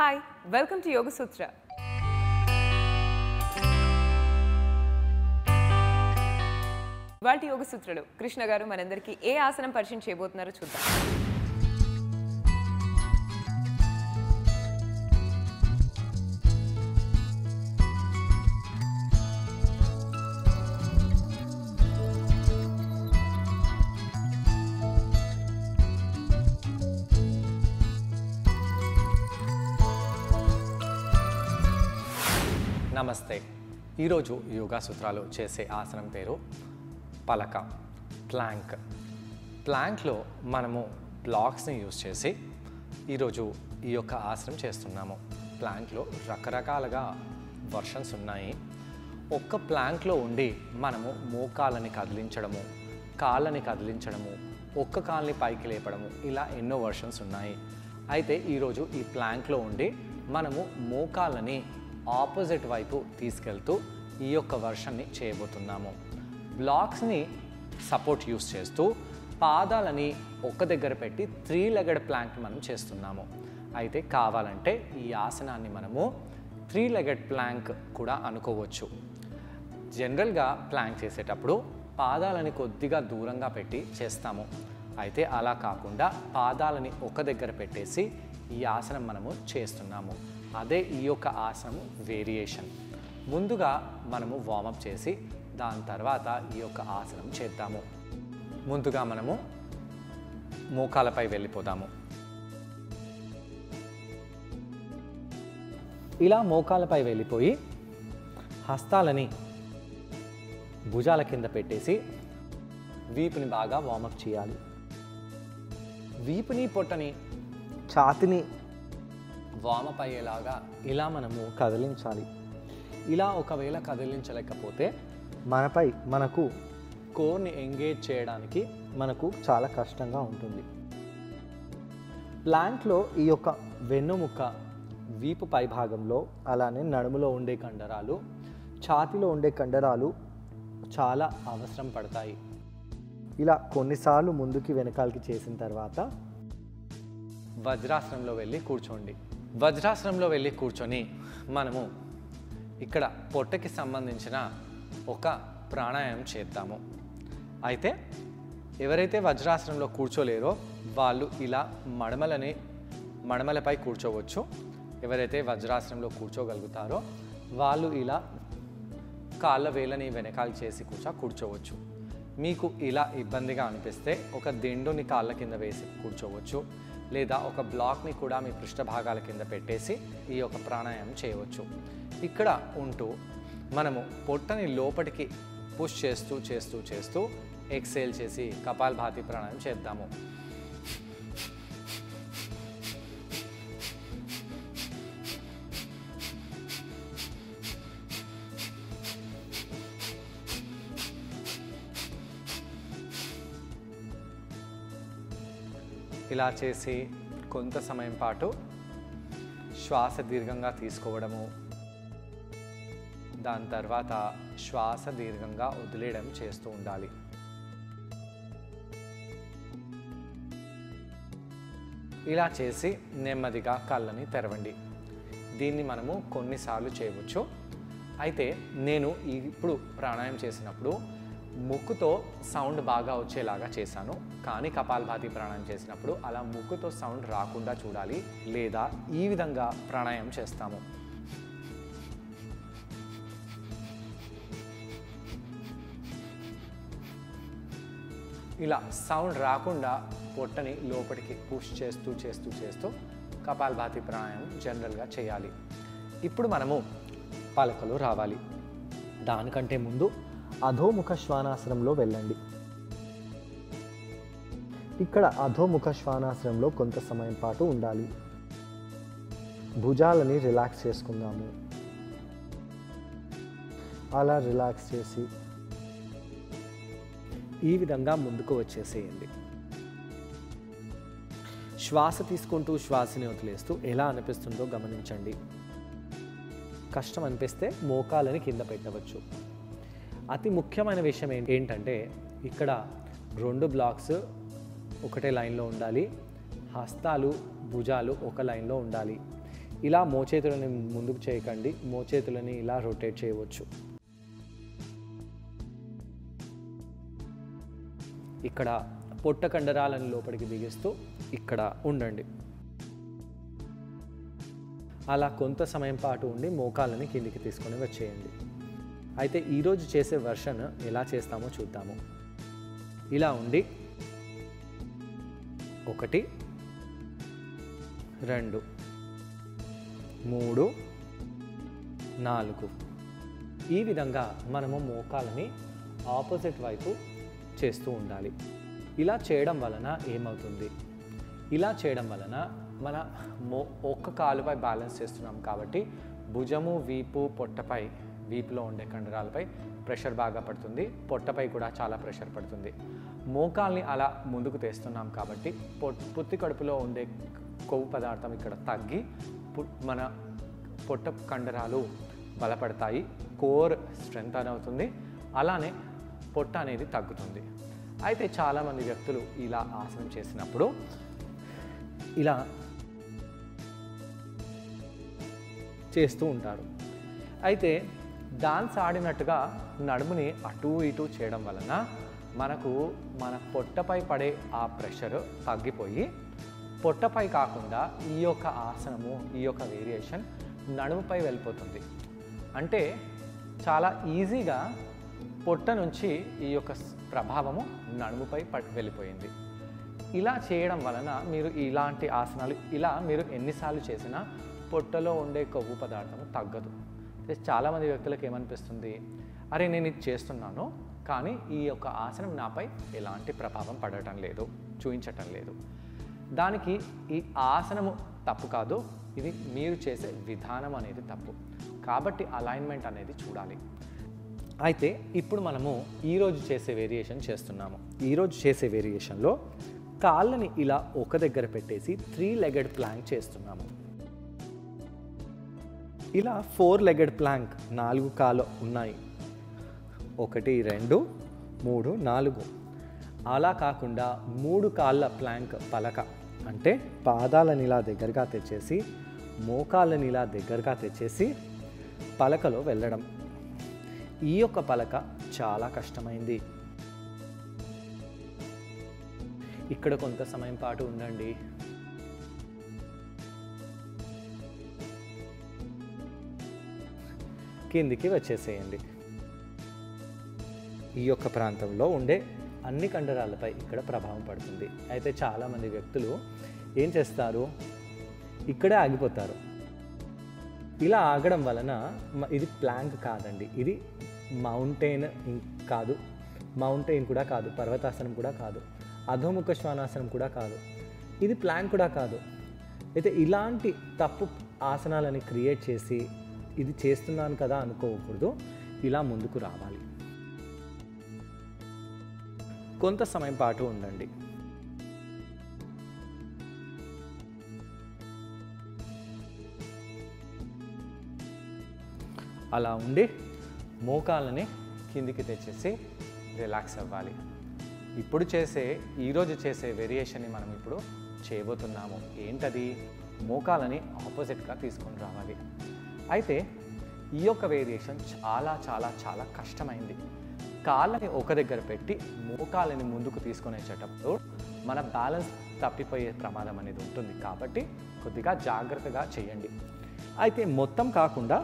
Hi welcome to యోగ సూత్ర. ఇవాల్టి యోగ సూత్రలో కృష్ణ గారు మనందరికీ ఏ ఆసనం పరిచయం చేయబోతున్నారో చూద్దాం. నమస్తే. ఈరోజు యోగా సూత్రాలు చేసే ఆసనం పేరు పలక, ప్లాంక్. ప్లాంక్లో మనము బ్లాక్స్ని యూజ్ చేసి ఈరోజు ఈ యొక్క ఆసనం చేస్తున్నాము. ప్లాంక్లో రకరకాలుగా వర్షన్స్ ఉన్నాయి. ఒక్క ప్లాంక్లో ఉండి మనము మోకాళ్ళని కదిలించడము, కాళ్ళని కదిలించడము, ఒక్క కాళ్ళని పైకి లేపడము, ఇలా ఎన్నో వర్షన్స్ ఉన్నాయి. అయితే ఈరోజు ఈ ప్లాంక్లో ఉండి మనము మోకాళ్ళని ఆపోజిట్ వైపు తీసుకెళ్తూ ఈ యొక్క వర్షన్ని చేయబోతున్నాము. బ్లాక్స్ని సపోర్ట్ యూస్ చేస్తూ పాదాలని ఒక దగ్గర పెట్టి 3 లెగెడ్ ప్లాంక్ మనం చేస్తున్నాము. అయితే కావాలంటే ఈ ఆసనాన్ని మనము 3 లెగెడ్ ప్లాంక్ కూడా అనుకోవచ్చు. జనరల్గా ప్లాంక్ చేసేటప్పుడు పాదాలని కొద్దిగా దూరంగా పెట్టి చేస్తాము. అయితే అలా కాకుండా పాదాలని ఒక దగ్గర పెట్టేసి ఈ ఆసనం మనము చేస్తున్నాము. అదే ఈ యొక్క ఆసనం వేరియేషన్. ముందుగా మనము వార్మప్ చేసి దాని తర్వాత ఈ యొక్క ఆసనం చేద్దాము. ముందుగా మనము మోకాలపై వెళ్ళిపోదాము. ఇలా మోకాలపై వెళ్ళిపోయి హస్తాలని భుజాల కింద పెట్టేసి వీపుని బాగా వార్మప్ చేయాలి. వీపుని పొట్టని ఛాతిని వార్మప్ అయ్యేలాగా ఇలా మనము కదిలించాలి. ఇలా ఒకవేళ కదిలించలేకపోతే మనకు కోర్ని ఎంగేజ్ చేయడానికి మనకు చాలా కష్టంగా ఉంటుంది. ప్లాంక్లో ఈ యొక్క వెన్నుముక్క, వీపు పై భాగంలో, అలానే నడుములో ఉండే కండరాలు, ఛాతిలో ఉండే కండరాలు చాలా అవసరం పడతాయి. ఇలా కొన్నిసార్లు ముందుకి వెనకాలకి చేసిన తర్వాత వజ్రాసనంలో వెళ్ళి కూర్చోండి. వజ్రాసనంలో వెళ్ళి కూర్చొని మనము ఇక్కడ పొట్టకి సంబంధించిన ఒక ప్రాణాయామం చేద్దాము. అయితే ఎవరైతే వజ్రాసనంలో కూర్చోలేరో వాళ్ళు ఇలా మడమలపై కూర్చోవచ్చు. ఎవరైతే వజ్రాసనంలో కూర్చోగలుగుతారో వాళ్ళు ఇలా కాళ్ళ వేళ్ళని వెనకాల చేసి కూర్చోవచ్చు. మీకు ఇలా ఇబ్బందిగా అనిపిస్తే ఒక దిండుని కాళ్ళ కింద వేసి కూర్చోవచ్చు, లేదా ఒక బ్లాక్ని కూడా మీ పృష్ఠభాగాల కింద పెట్టేసి ఈ యొక్క ప్రాణాయామం చేయవచ్చు. ఇక్కడ ఉంటూ మనము పొట్టని లోపలికి పుష్ చేస్తూ చేస్తూ చేస్తూ ఎక్సేల్ చేసి కపాలభాతి ప్రాణాయామం చేద్దాము. ఇలా చేసి కొంత సమయం పాటు శ్వాస దీర్ఘంగా తీసుకోవడము, దాని తర్వాత శ్వాస దీర్ఘంగా వదిలేయడం చేస్తూ ఉండాలి. ఇలా చేసి నెమ్మదిగా కళ్ళని తెరవండి. దీన్ని మనము కొన్నిసార్లు చేయవచ్చు. అయితే నేను ఇప్పుడు ప్రాణాయామం చేసినప్పుడు ముక్కుతో సౌండ్ బాగా వచ్చేలాగా చేశాను. కానీ కపాలభాతి ప్రాణాయామం చేసినప్పుడు అలా ముక్కుతో సౌండ్ రాకుండా చూడాలి, లేదా ఈ విధంగా ప్రాణాయామం చేస్తాము. ఇలా సౌండ్ రాకుండా పొట్టని లోపలికి పుష్ చేస్తూ చేస్తూ చేస్తూ కపాలభాతి ప్రాణాయామం జనరల్గా చేయాలి. ఇప్పుడు మనము పలకలో రావాలి. దానికంటే ముందు అధోముఖ శ్వానాసనంలో వెళ్ళండి. ఇక్కడ అధోముఖ శ్వానాసనంలో కొంత సమయం పాటు ఉండాలి. భుజాలని రిలాక్స్ చేసుకుందాము. అలా రిలాక్స్ చేసి ఈ విధంగా ముందుకు వచ్చేసేయండి. శ్వాస తీసుకుంటూ శ్వాసని వదిలేస్తూ ఎలా అనిపిస్తుందో గమనించండి. కష్టం అనిపిస్తే మోకాలని కింద పెట్టవచ్చు. అతి ముఖ్యమైన విషయం ఏంటంటే ఇక్కడ 2 బ్లాక్స్ ఒకటే లైన్లో ఉండాలి. హస్తాలు, భుజాలు ఒక లైన్లో ఉండాలి. ఇలా మోచేతులని ముందుకు చేయకండి, మోచేతులని ఇలా రొటేట్ చేయవచ్చు. ఇక్కడ పొట్ట కండరాలను లోపలికి బిగిస్తూ ఇక్కడ ఉండండి. అలా కొంత సమయం పాటు ఉండి మోకాళ్ళని కిందికి తీసుకొని వచ్చేయండి. అయితే ఈరోజు చేసే వర్షన్ ఎలా చేస్తామో చూద్దాము. ఇలా ఉండి 1 2 3 4 ఈ విధంగా మనము మోకాలని ఆపోజిట్ వైపు చేస్తూ ఉండాలి. ఇలా చేయడం వలన ఏమవుతుంది, ఇలా చేయడం వలన మన ఒక్క కాలుపై బ్యాలెన్స్ చేస్తున్నాం కాబట్టి భుజము, వీపు, పొట్టపై, వీపులో ఉండే కండరాలపై ప్రెషర్ బాగా పడుతుంది, పొట్టపై కూడా చాలా ప్రెషర్ పడుతుంది. మోకాల్ని అలా ముందుకు తెస్తున్నాం కాబట్టి పుత్తి కడుపులో ఉండే కొవ్వు పదార్థం ఇక్కడ తగ్గి మన పొట్ట కండరాలు బలపడతాయి, కోర్ స్ట్రెంగ్తన్ అవుతుంది, అలానే పొట్ట అనేది తగ్గుతుంది. అయితే చాలామంది వ్యక్తులు ఇలా ఆసనం చేసినప్పుడు ఇలా చేస్తూ ఉంటారు. అయితే డాన్స్ ఆడినట్టుగా నడుముని అటు ఇటు చేయడం వలన మనకు మన పొట్టపై పడే ఆ ప్రెషర్ తగ్గిపోయి పొట్టపై కాకుండా ఈ యొక్క ఆసనము, ఈ యొక్క వేరియేషన్ నడుముపై వెళ్ళిపోతుంది. అంటే చాలా ఈజీగా పొట్ట నుంచి ఈ యొక్క ప్రభావము నడుముపై వెళ్ళిపోయింది. ఇలా చేయడం వలన మీరు ఇలాంటి ఆసనాలు ఇలా మీరు ఎన్నిసార్లు చేసినా పొట్టలో ఉండే కొవ్వు పదార్థము తగ్గదు. చాలామంది వ్యక్తులకు ఏమనిపిస్తుంది, అరే నేను ఇది చేస్తున్నాను కానీ ఈ యొక్క ఆసనం నాపై ఎలాంటి ప్రభావం పడటం లేదు, చూపించటం లేదు. దానికి ఈ ఆసనము తప్పు కాదు, ఇది మీరు చేసే విధానం అనేది తప్పు. కాబట్టి అలైన్మెంట్ అనేది చూడాలి. అయితే ఇప్పుడు మనము ఈరోజు చేసే వేరియేషన్ చేస్తున్నాము. ఈరోజు చేసే వేరియేషన్లో కాళ్ళని ఇలా ఒక దగ్గర పెట్టేసి 3 లెగెడ్ ప్లాంక్ చేస్తున్నాము. ఇలా 4 లెగెడ్ ప్లాంక్ 4 కాళ్ళు ఉన్నాయి, 1 2 3 4. అలా కాకుండా 3 కాళ్ళ ప్లాంక్ పలక, అంటే పాదాలను ఇలా దగ్గరగా తెచ్చేసి మోకాళ్ళని ఇలా దగ్గరగా తెచ్చేసి పలకలో వెళ్ళడం. ఈ యొక్క పలక చాలా కష్టమైంది. ఇక్కడ కొంత సమయం పాటు ఉండండి. కిందికి వచ్చేసేయండి. ఈ యొక్క ప్రాంతంలో ఉండే అన్ని కండరాలపై ఇక్కడ ప్రభావం పడుతుంది. అయితే చాలామంది వ్యక్తులు ఏం చేస్తారు, ఇక్కడే ఆగిపోతారు. ఇలా ఆగడం వలన ఇది ప్లాంక్ కాదండి, ఇది మౌంటైన్ కాదు, మౌంటైన్ కూడా కాదు, పర్వతాసనం కూడా కాదు, అధోముఖ శ్వానాసనం కూడా కాదు, ఇది ప్లాంక్ కూడా కాదు. అయితే ఇలాంటి తప్పు ఆసనాలని క్రియేట్ చేసి ఇది చేస్తున్నాను కదా అనుకోకూడదు. ఇలా ముందుకు రావాలి. కొంత సమయం పాటు ఉండండి. అలా ఉండి మోకాళ్ళని కిందికి తెచ్చేసి రిలాక్స్ అవ్వాలి. ఈరోజు చేసే వేరియేషన్ని మనం ఇప్పుడు చేయబోతున్నాము. ఏంటది? మోకాళ్ళని ఆపోజిట్గా తీసుకొని రావాలి. అయితే ఈ యొక్క వేరియేషన్ చాలా చాలా చాలా కష్టమైంది. కాళ్ళని ఒక దగ్గర పెట్టి మోకాళ్ళని ముందుకు తీసుకొని వచ్చేటప్పుడు మన బ్యాలెన్స్ తప్పిపోయే ప్రమాదం అనేది ఉంటుంది. కాబట్టి కొద్దిగా జాగ్రత్తగా చేయండి. అయితే మొత్తం కాకుండా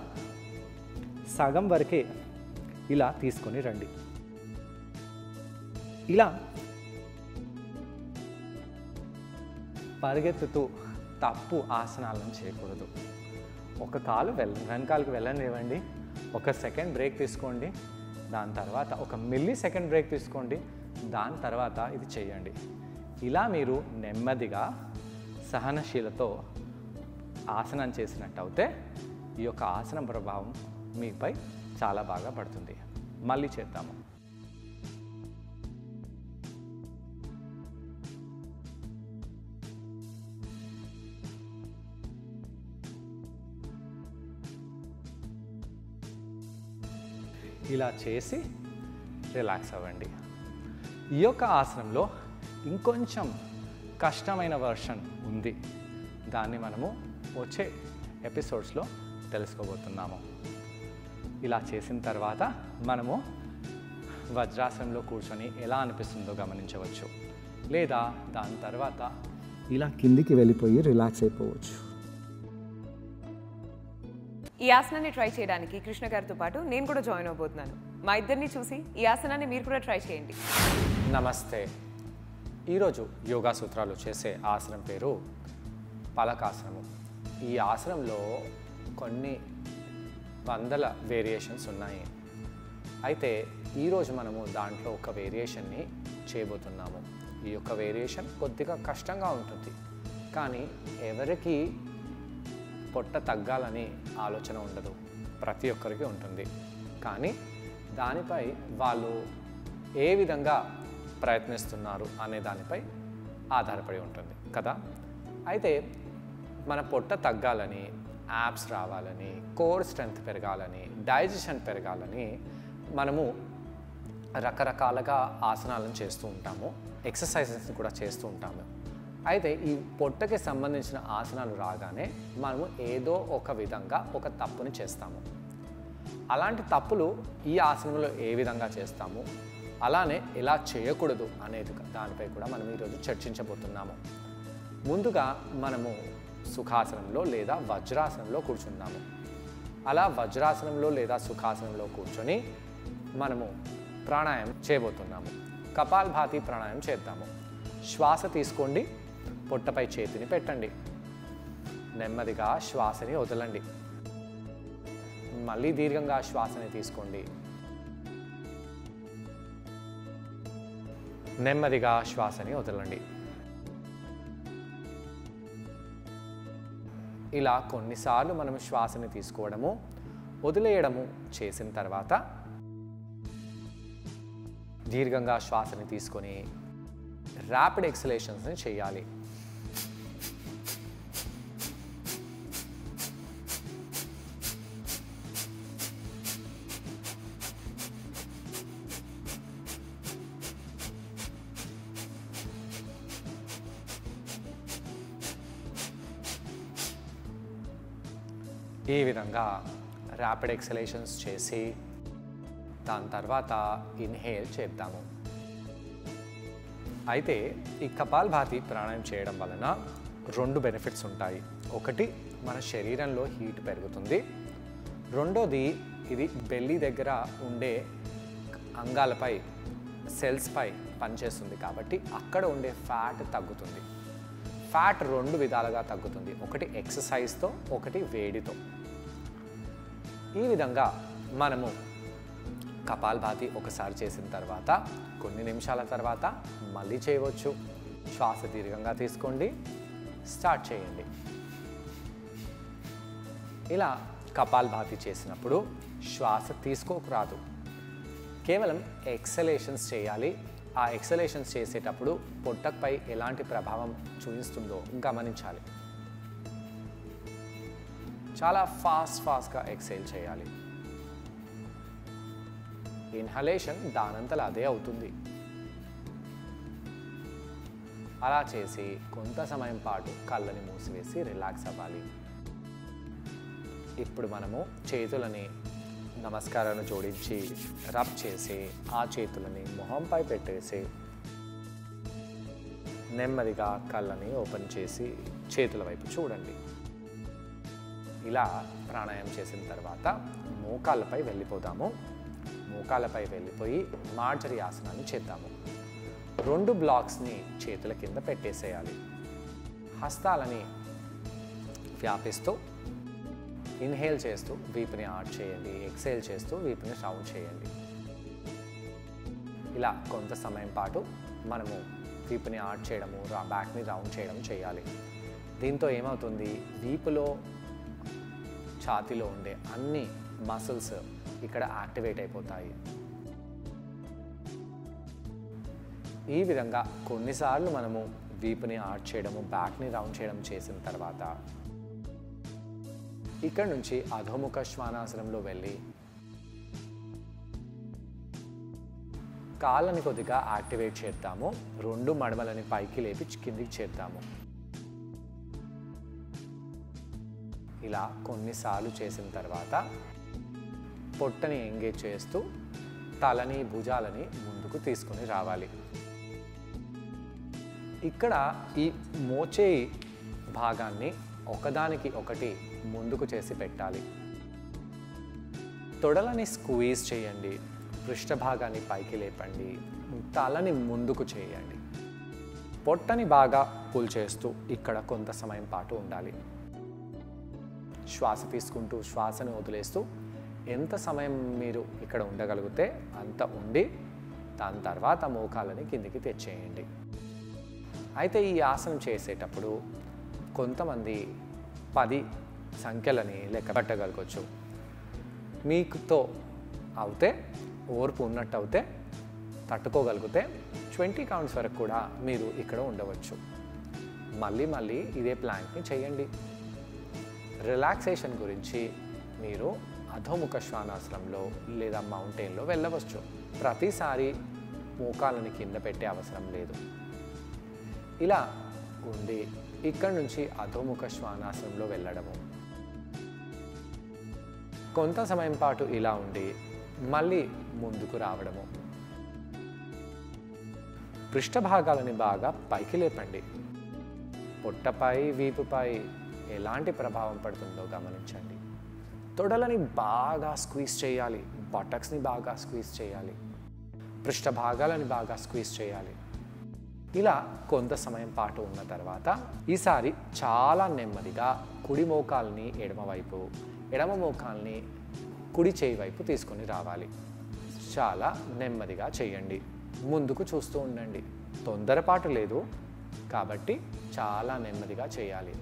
సగం వరకే ఇలా తీసుకొని రండి. ఇలా పరిగెత్తుతూ తప్పు ఆసనాలను చేయకూడదు. ఒక కాలు వెనకాలకు వెళ్ళనివ్వండి, 1 సెకండ్ బ్రేక్ తీసుకోండి, దాని తర్వాత 1 మిల్లీ సెకండ్ బ్రేక్ తీసుకోండి, దాని తర్వాత ఇది చేయండి. ఇలా మీరు నెమ్మదిగా సహనశీలతో ఆసనం చేసినట్టు అయితే ఈ యొక్క ఆసనం ప్రభావం మీపై చాలా బాగా పడుతుంది. మళ్ళీ చేద్దాము. ఇలా చేసి రిలాక్స్ అవ్వండి. ఈ యొక్క ఆసనంలో ఇంకొంచెం కష్టమైన వర్షన్ ఉంది. దాన్ని మనము వచ్చే ఎపిసోడ్స్లో తెలుసుకోబోతున్నాము. ఇలా చేసిన తర్వాత మనము వజ్రాసనంలో కూర్చొని ఎలా అనిపిస్తుందో గమనించవచ్చు, లేదా దాని తర్వాత ఇలా కిందికి వెళ్ళిపోయి రిలాక్స్ అయిపోవచ్చు. ఈ ఆసనాన్ని ట్రై చేయడానికి కృష్ణ గారితో పాటు నేను కూడా జాయిన్ అవబోతున్నాను. మా ఇద్దరిని చూసి ఈ ఆసనాన్ని మీరు కూడా ట్రై చేయండి. నమస్తే. ఈరోజు యోగా సూత్రాలు చేసే ఆసనం పేరు పలకాసనము. ఈ ఆసనంలో కొన్ని వందల వేరియేషన్స్ ఉన్నాయి. అయితే ఈరోజు మనము దాంట్లో ఒక వేరియేషన్ని చేయబోతున్నాము. ఈ యొక్క వేరియేషన్ కొద్దిగా కష్టంగా ఉంటుంది, కానీ ఎవరికి పొట్ట తగ్గాలని ఆలోచన ఉండదు, ప్రతి ఒక్కరికి ఉంటుంది. కానీ దానిపై వాళ్ళు ఏ విధంగా ప్రయత్నిస్తున్నారు అనే దానిపై ఆధారపడి ఉంటుంది కదా. అయితే మన పొట్ట తగ్గాలని, యాప్స్ రావాలని, కోర్ స్ట్రెంగ్త్ పెరగాలని, డైజెషన్ పెరగాలని మనము రకరకాలుగా ఆసనాలను చేస్తూ ఉంటాము, ఎక్సర్సైజెస్ని కూడా చేస్తూ ఉంటాము. అయితే ఈ పొట్టకి సంబంధించిన ఆసనాలు రాగానే మనము ఏదో ఒక విధంగా ఒక తప్పుని చేస్తాము. అలాంటి తప్పులు ఈ ఆసనంలో ఏ విధంగా చేస్తాము, అలానే ఎలా చేయకూడదు అనేది దానిపై కూడా మనం ఈరోజు చర్చించబోతున్నాము. ముందుగా మనము సుఖాసనంలో లేదా వజ్రాసనంలో కూర్చున్నాము. అలా వజ్రాసనంలో లేదా సుఖాసనంలో కూర్చొని మనము ప్రాణాయామం చేయబోతున్నాము. కపాలభాతి ప్రాణాయామం చేద్దాము. శ్వాస తీసుకోండి, పొట్టపై చేతిని పెట్టండి, నెమ్మదిగా శ్వాసని వదలండి. మళ్ళీ దీర్ఘంగా శ్వాసని తీసుకోండి, నెమ్మదిగా శ్వాసని వదలండి. ఇలా కొన్నిసార్లు మనం శ్వాసని తీసుకోవడము, వదిలేయడము చేసిన తర్వాత దీర్ఘంగా శ్వాసని తీసుకొని ర్యాపిడ్ ఎక్సలేషన్స్ని చేయాలి. ఈ విధంగా ర్యాపిడ్ ఎక్సలేషన్స్ చేసి దాని తర్వాత ఇన్హేల్ చేద్దాము. అయితే ఈ కపాలభాతి ప్రాణాయామం చేయడం వలన 2 బెనిఫిట్స్ ఉంటాయి. ఒకటి, మన శరీరంలో హీట్ పెరుగుతుంది. రెండోది, ఇది బెల్లీ దగ్గర ఉండే అంగాలపై, సెల్స్పై పనిచేస్తుంది కాబట్టి అక్కడ ఉండే ఫ్యాట్ తగ్గుతుంది. ఫ్యాట్ 2 విధాలుగా తగ్గుతుంది, ఒకటి ఎక్సర్సైజ్తో, ఒకటి వేడితో. ఈ విధంగా మనము కపాలభాతి ఒకసారి చేసిన తర్వాత కొన్ని నిమిషాల తర్వాత మళ్ళీ చేయవచ్చు. శ్వాస దీర్ఘంగా తీసుకోండి, స్టార్ట్ చేయండి. ఇలా కపాలభాతి చేసినప్పుడు శ్వాస తీసుకోకూడదు, కేవలం ఎక్సలేషన్స్ చేయాలి. ఆ ఎక్సలేషన్స్ చేసేటప్పుడు పొట్టపై ఎలాంటి ప్రభావం చూపిస్తుందో గమనించాలి. చాలా ఫాస్ట్గా ఎక్సేల్ చేయాలి. ఇన్హలేషన్ దానంతలా అదే అవుతుంది. అలా చేసి కొంత సమయం పాటు కళ్ళని మూసివేసి రిలాక్స్ అవ్వాలి. ఇప్పుడు మనము చేతులని నమస్కారాన్ని జోడించి రబ్ చేసి ఆ చేతులని మొహంపై పెట్టేసి నెమ్మదిగా కళ్ళని ఓపెన్ చేసి చేతుల వైపు చూడండి. ఇలా ప్రాణాయామం చేసిన తర్వాత మోకాళ్ళపై వెళ్ళిపోదాము. మోకాళ్ళపై వెళ్ళిపోయి మార్జరీ ఆసనాన్ని చేద్దాము. 2 బ్లాక్స్ని చేతుల కింద పెట్టేసేయాలి. హస్తాలని వ్యాపిస్తూ ఇన్హేల్ చేస్తూ వీపుని ఆర్చ్ చేయండి, ఎక్సేల్ చేస్తూ వీపుని రౌండ్ చేయండి. ఇలా కొంత సమయం పాటు మనము వీపుని ఆర్చ్ చేయడము, బ్యాక్ని రౌండ్ చేయడం చేయాలి. దీంతో ఏమవుతుంది, వీపులో, ఛాతీలో ఉండే అన్ని మసిల్స్ ఇక్కడ యాక్టివేట్ అయిపోతాయి. ఈ విధంగా కొన్నిసార్లు మనము వీపుని ఆర్చ్ చేయడము, బ్యాక్ని రౌండ్ చేయడం చేసిన తర్వాత ఇక్కడ నుంచి అధోముఖ శ్వానాసనంలో వెళ్ళి కాళ్ళని కొద్దిగా యాక్టివేట్ చేద్దాము. 2 మడమలని పైకి లేపి కిందికి చేద్దాము. ఇలా కొన్నిసార్లు చేసిన తర్వాత పొట్టని ఎంగేజ్ చేస్తూ తలని భుజాలని ముందుకు తీసుకొని రావాలి. ఇక్కడ ఈ మోచేయి భాగాన్ని ఒకదానికి ఒకటి ముందుకు చేసి పెట్టాలి. తొడలని స్క్వీజ్ చేయండి, పృష్ఠభాగాన్ని పైకి లేపండి, తలని ముందుకు చేయండి. పొట్టని బాగా పుల్ చేస్తూ ఇక్కడ కొంత సమయం పాటు ఉండాలి. శ్వాస తీసుకుంటూ శ్వాసను వదిలేస్తూ ఎంత సమయం మీరు ఇక్కడ ఉండగలిగితే అంత ఉండి దాని తర్వాత మోకాలని కిందికి తెచ్చేయండి. అయితే ఈ ఆసనం చేసేటప్పుడు కొంతమంది 10 సంఖ్యలని లెక్క పెట్టగలగచ్చు. మీకుతో అవుతే, ఓర్పు ఉన్నట్టు అవుతే, తట్టుకోగలిగితే 20 కౌంట్స్ వరకు కూడా మీరు ఇక్కడ ఉండవచ్చు. మళ్ళీ ఇదే ప్లాంక్ని చేయండి. రిలాక్సేషన్ గురించి మీరు అధోముఖ శ్వానాసనంలో లేదా మౌంటైన్లో వెళ్ళవచ్చు. ప్రతిసారి మోకాలని కింద పెట్టే అవసరం లేదు. ఇలా ఉండి ఇక్కడ నుంచి అధోముఖ శ్వానాసనంలో వెళ్ళడము, కొంత సమయం పాటు ఇలా ఉండి మళ్ళీ ముందుకు రావడము. పృష్ఠభాగాలని బాగా పైకి లేపండి. పొట్టపై వీపుపై ఎలాంటి ప్రభావం పడుతుందో గమనించండి. తొడలని బాగా స్క్వీజ్ చేయాలి, బటక్స్ని బాగా స్క్వీజ్ చేయాలి, పృష్ఠభాగాలని బాగా స్క్వీజ్ చేయాలి. ఇలా కొంత సమయం పాటు ఉన్న తర్వాత ఈసారి చాలా నెమ్మదిగా కుడి మోకాల్ని ఎడమవైపు, ఎడమ మోకాల్ని కుడి చేయి వైపు తీసుకొని రావాలి. చాలా నెమ్మదిగా చేయండి. ముందుకు చూస్తూ ఉండండి. తొందరపాటు లేదు కాబట్టి చాలా నెమ్మదిగా చేయాలి.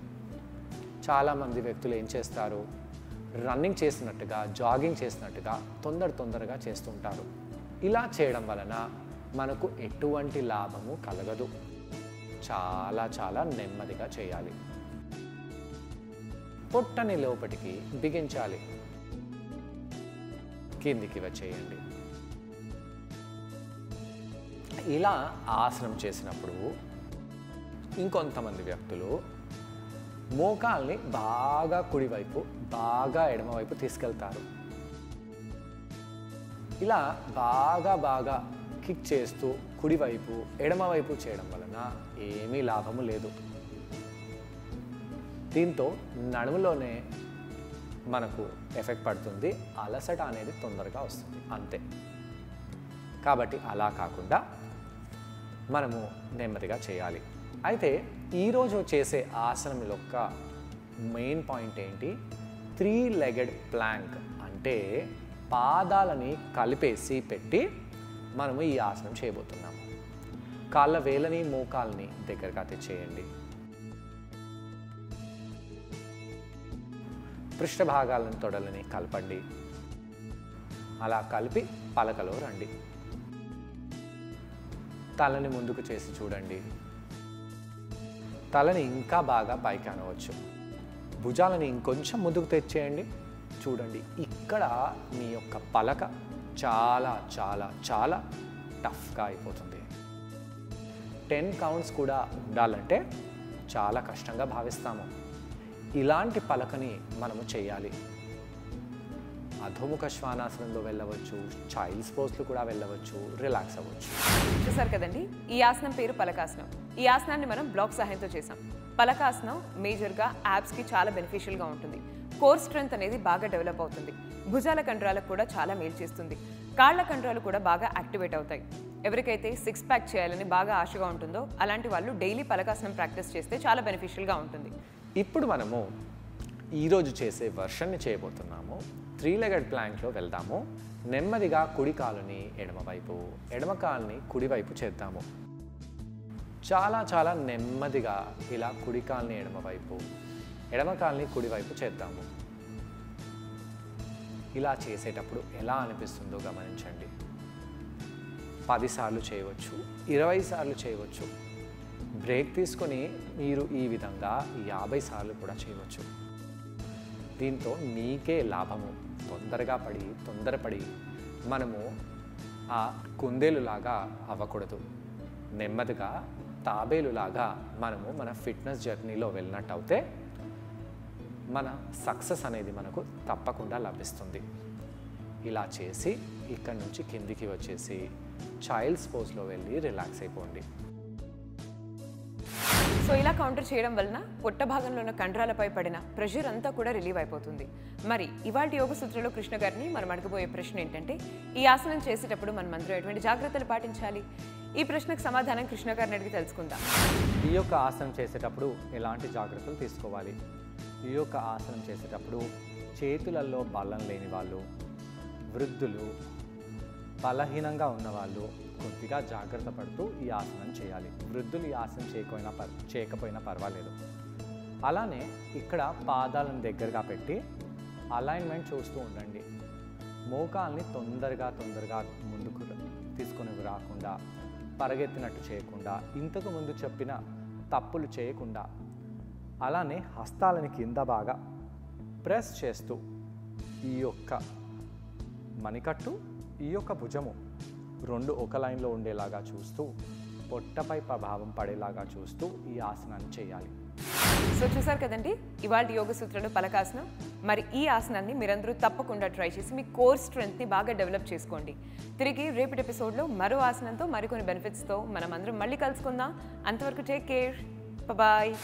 చాలామంది వ్యక్తులు ఏం చేస్తారు, రన్నింగ్ చేసినట్టుగా, జాగింగ్ చేసినట్టుగా తొందరగా చేస్తుంటారు. ఇలా చేయడం వలన మనకు ఎటువంటి లాభము కలగదు. చాలా నెమ్మదిగా చేయాలి. పొట్టని లోపటికి బిగించాలి. కిందికి వచ్చేయండి. ఇలా ఆసనం చేసినప్పుడు ఇంకొంతమంది వ్యక్తులు మోకాల్ని బాగా కుడివైపు, బాగా ఎడమవైపు తీసుకెళ్తారు. ఇలా బాగా కిక్ చేస్తూ కుడివైపు, ఎడమవైపు చేయడం వలన ఏమీ లాభము లేదు. దీంతో నడుములోనే మనకు ఎఫెక్ట్ పడుతుంది, అలసట అనేది తొందరగా వస్తుంది, అంతే. కాబట్టి అలా కాకుండా మనము నెమ్మదిగా చేయాలి. అయితే ఈరోజు చేసే ఆసనం యొక్క మెయిన్ పాయింట్ ఏంటి, 3-legged ప్లాంక్. అంటే పాదాలని కలిపేసి పెట్టి మనము ఈ ఆసనం చేయబోతున్నాము. కాళ్ళ వేలని, మోకాల్ని దగ్గరగా తెచ్చేయండి. పృష్ఠభాగాలను, తొడలని కలపండి. అలా కలిపి పలకలో రండి. తలని ముందుకు చేసి చూడండి. తలని ఇంకా బాగా పైకి అనవచ్చు. భుజాలని ఇంకొంచెం ముందుకు తెచ్చేయండి. చూడండి, ఇక్కడ మీ యొక్క పలక చాలా టఫ్గా అయిపోతుంది. 10 కౌంట్స్ కూడా ఉండాలంటే చాలా కష్టంగా భావిస్తాము. ఇలాంటి పలకని మనము చేయాలి. అధోముఖ శ్వానాసనంలో వెళ్ళవచ్చు, చైల్డ్స్ పోస్ట్లో కూడా వెళ్ళవచ్చు, రిలాక్స్ అవ్వచ్చు. చూసారు కదండి, ఈ ఆసనం పేరు పలకాసనం. ఈ ఆసనాన్ని మనం బ్లాక్ సహాయంతో చేసాం. పలకాసనం మేజర్గా యాబ్స్కి చాలా బెనిఫిషియల్గా ఉంటుంది. కోర్ స్ట్రెంత్ అనేది బాగా డెవలప్ అవుతుంది. భుజాల కండరాలకు కూడా చాలా మేలు చేస్తుంది. కాళ్ళ కండరాలు కూడా బాగా యాక్టివేట్ అవుతాయి. ఎవరికైతే 6 ప్యాక్ చేయాలని బాగా ఆశగా ఉంటుందో అలాంటి వాళ్ళు డైలీ పలకాసనం ప్రాక్టీస్ చేస్తే చాలా బెనిఫిషియల్గా ఉంటుంది. ఇప్పుడు మనము ఈరోజు చేసే వర్షన్ని చేయబోతున్నాము. 3-legged ప్లాంక్లో వెళ్దాము. నెమ్మదిగా కుడి కాలుని ఎడమవైపు, ఎడమ కాలుని కుడివైపు చేద్దాము. చాలా నెమ్మదిగా ఇలా కుడి కాలుని ఎడమవైపు, ఎడమ కాలుని కుడివైపు చేద్దాము. ఇలా చేసేటప్పుడు ఎలా అనిపిస్తుందో గమనించండి. 10 సార్లు చేయవచ్చు, 20 సార్లు చేయవచ్చు. బ్రేక్ తీసుకొని మీరు ఈ విధంగా 50 సార్లు కూడా చేయవచ్చు. దీంతో మీకే లాభము. తొందరపడి మనము ఆ కుందేలులాగా అవ్వకూడదు. నెమ్మదిగా తాబేలులాగా మనము మన ఫిట్నెస్ జర్నీలో వెళ్ళినట్టు అవుతే మన సక్సెస్ అనేది మనకు తప్పకుండా లభిస్తుంది. ఇలా చేసి ఇక్కడ నుంచి కిందికి వచ్చేసి చైల్డ్స్ పోజ్లో వెళ్ళి రిలాక్స్ అయిపోండి. సో ఇలా కౌంటర్ చేయడం వలన పొట్ట భాగంలో ఉన్న కండరాలపై పడిన ప్రెషర్ అంతా కూడా రిలీవ్ అయిపోతుంది. మరి ఇవాళ యోగ సూత్రంలో కృష్ణ గారిని మనం అడగబోయే ప్రశ్న ఏంటంటే, ఈ ఆసనం చేసేటప్పుడు మనం అందరూ ఎటువంటి జాగ్రత్తలు పాటించాలి? ఈ ప్రశ్నకు సమాధానం కృష్ణ గారిని అడిగి తెలుసుకుందాం. ఈ యొక్క ఆసనం చేసేటప్పుడు ఎలాంటి జాగ్రత్తలు తీసుకోవాలి? ఈ యొక్క ఆసనం చేసేటప్పుడు చేతులలో బలం లేని వాళ్ళు, వృద్ధులు, బలహీనంగా ఉన్నవాళ్ళు కొద్దిగా జాగ్రత్త పడుతూ ఈ ఆసనం చేయాలి. వృద్ధులు ఈ ఆసనం చేయకపోయినా పర్వాలేదు. అలానే ఇక్కడ పాదాలను దగ్గరగా పెట్టి అలైన్మెంట్ చూస్తూ ఉండండి. మోకాల్ని తొందరగా ముందుకు తీసుకొని రాకుండా, పరిగెత్తినట్టు చేయకుండా, ఇంతకు ముందు చెప్పిన తప్పులు చేయకుండా, అలానే హస్తాలని కింద బాగా ప్రెస్ చేస్తూ ఈ యొక్క మణికట్టు, ఈ యొక్క భుజము రెండు ఒక లైన్లో ఉండేలాగా చూస్తూ, పొట్టపై ప్రభావం పడేలాగా చూస్తూ ఈ ఆసనాన్ని చేయాలి. సో చూసారు కదండి ఇవాళ యోగ సూత్రంలో పలకాసనం. మరి ఈ ఆసనాన్ని మీరందరూ తప్పకుండా ట్రై చేసి మీ కోర్ స్ట్రెంగ్త్ని బాగా డెవలప్ చేసుకోండి. తిరిగి రేపటి ఎపిసోడ్లో మరో ఆసనంతో మరికొన్ని బెనిఫిట్స్తో మనం అందరం మళ్ళీ కలుసుకుందాం. అంతవరకు టేక్ కేర్, బాయ్.